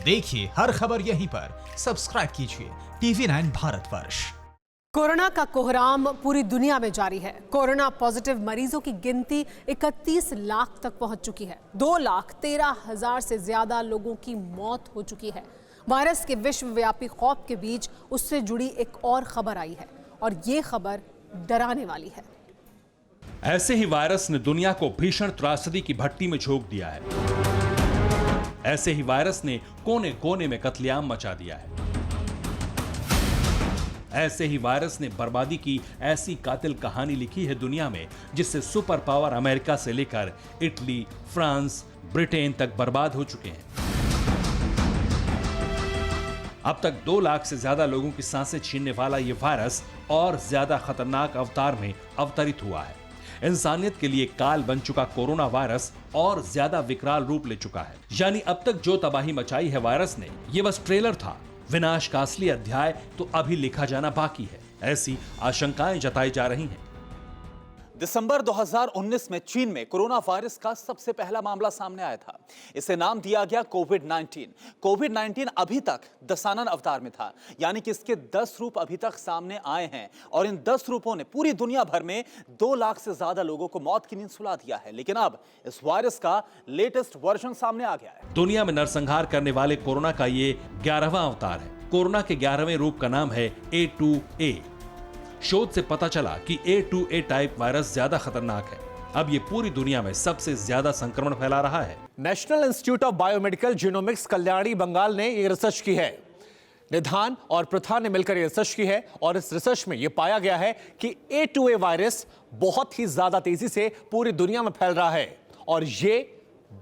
देखिए हर खबर यहीं पर। सब्सक्राइब कीजिए TV9 भारतवर्ष। कोरोना का कोहराम पूरी दुनिया में जारी है। कोरोना पॉजिटिव मरीजों की गिनती 31 लाख तक पहुंच चुकी है। 2,13,000 से ज्यादा लोगों की मौत हो चुकी है। वायरस के विश्वव्यापी खौफ के बीच उससे जुड़ी एक और खबर आई है और ये खबर डराने वाली है। ऐसे ही वायरस ने दुनिया को भीषण त्रासदी की भट्टी में झोंक दिया है। ऐसे ही वायरस ने कोने कोने में कत्लेआम मचा दिया है। ऐसे ही वायरस ने बर्बादी की ऐसी कातिल कहानी लिखी है दुनिया में, जिससे सुपर पावर अमेरिका से लेकर इटली, फ्रांस, ब्रिटेन तक बर्बाद हो चुके हैं। अब तक 2 लाख से ज्यादा लोगों की सांसें छीनने वाला यह वायरस और ज्यादा खतरनाक अवतार में अवतरित हुआ है। इंसानियत के लिए काल बन चुका कोरोना वायरस और ज्यादा विकराल रूप ले चुका है। यानी अब तक जो तबाही मचाई है वायरस ने, यह बस ट्रेलर था। विनाश का असली अध्याय तो अभी लिखा जाना बाकी है, ऐसी आशंकाएं जताई जा रही हैं। दिसंबर 2019 में चीन में कोरोना वायरस का सबसे पहला मामला सामने आया था। इसे नाम दिया गया कोविड-19। कोविड-19 अभी तक दशानन अवतार में था, यानी कि इसके 10 रूप अभी तक सामने आए हैं और इन 10 रूपों ने पूरी दुनिया भर में 2 लाख से ज्यादा लोगों को मौत की नींद सुला दिया है। लेकिन अब इस वायरस का लेटेस्ट वर्जन सामने आ गया है। दुनिया में नरसंहार करने वाले कोरोना का ये 11वां अवतार है। कोरोना के 11वें रूप का नाम है A2A। शोध से पता चला कि A2A टाइप वायरस ज्यादा खतरनाक है। अब ये पूरी दुनिया में सबसे ज्यादा संक्रमण फैला रहा है। National institute of biomedical genomics Kalyani Bengal ने ये रिसर्च की है। निधान और प्रथान ने मिलकर ये रिसर्च की है और इस रिसर्च में यह पाया गया है कि A2A वायरस बहुत ही ज्यादा तेजी से पूरी दुनिया में फैल रहा है और ये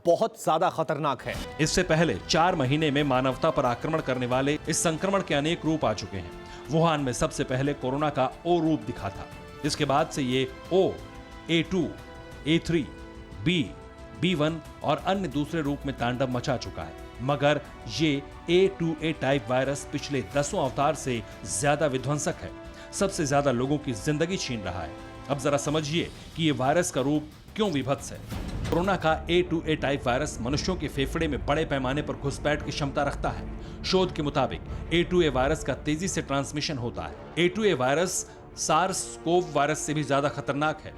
बहुत ज्यादा खतरनाक है। इससे पहले 4 महीने में मानवता पर आक्रमण करने वाले इस संक्रमण के अनेक रूप आ चुके हैं। वुहान में सबसे पहले कोरोना का O रूप दिखा था। इसके बाद से ये O, A2, A3, B, B1 और अन्य दूसरे रूप में तांडव मचा चुका है। मगर ये A2A टाइप वायरस पिछले 10 अवतार से ज्यादा विध्वंसक है। सबसे ज्यादा लोगों की जिंदगी छीन रहा है। अब जरा समझिए कि ये वायरस का रूप क्यों विभत्स है। कोरोना का A2A टाइप वायरस मनुष्यों के फेफड़े में बड़े पैमाने पर घुसपैठ की क्षमता रखता है। शोध के मुताबिक A2A वायरस का तेजी से ट्रांसमिशन होता है। A2A वायरस सार्स-कोव वायरस से भी ज्यादा खतरनाक है।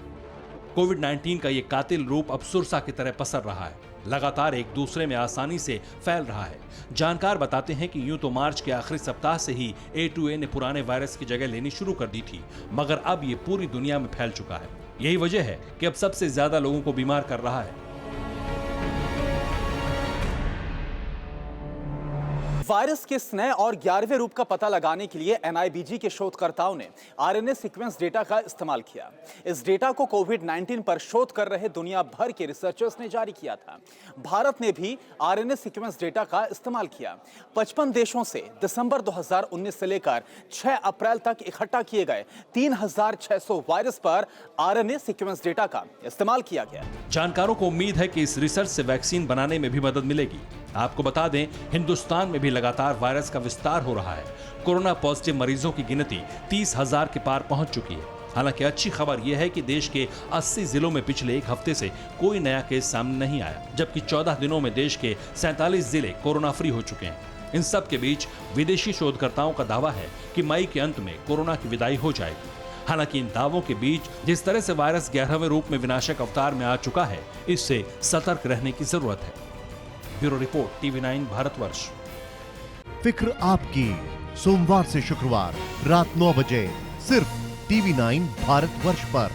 कोविड-19 का ये कातिल रूप अब सुरसा की तरह पसर रहा है। लगातार एक दूसरे में आसानी से फैल रहा है। जानकार बताते हैं कि यूं तो मार्च के आखिरी सप्ताह से ही A2A ने पुराने वायरस की जगह लेनी शुरू कर दी थी, मगर अब ये पूरी दुनिया में फैल चुका है। यही वजह है कि अब सबसे ज्यादा लोगों को बीमार कर रहा है। वायरस के इस नए और 11वें रूप का पता लगाने के लिए NIBG के शोधकर्ताओं ने RNA सीक्वेंस डेटा का इस्तेमाल किया। इस डेटा को कोविड-19 पर शोध कर रहे दुनिया भर के रिसर्चर्स ने जारी किया था। भारत ने भी RNA सीक्वेंस डेटा का इस्तेमाल किया। 55 देशों से दिसंबर 2019 से लेकर 6 अप्रैल तक इकट्ठा किए गए 3,600 वायरस पर RNA सीक्वेंस डेटा का इस्तेमाल किया गया। जानकारों को उम्मीद है कि इस रिसर्च से वैक्सीन बनाने में भी मदद मिलेगी। आपको बता दें, हिंदुस्तान में भी लगातार वायरस का विस्तार हो रहा है। कोरोना पॉजिटिव मरीजों की गिनती 30,000 के पार पहुंच चुकी है। हालांकि अच्छी खबर यह है कि देश के 80 जिलों में पिछले 1 हफ्ते से कोई नया केस सामने नहीं आया, जबकि 14 दिनों में देश के 47 जिले कोरोना फ्री हो चुके हैं। इन सब के बीच विदेशी शोधकर्ताओं का दावा है कि मई के अंत में कोरोना की विदाई हो जाएगी। हालांकि इन दावों के बीच जिस तरह से वायरस 11वें रूप में विनाशक अवतार में आ चुका है, इससे सतर्क रहने की जरूरत है। Bureau report TV9 Bharatvarsh. फिक्र आपकी, सोमवार से शुक्रवार रात 9 बजे सिर्फ TV9 भारतवर्ष पर।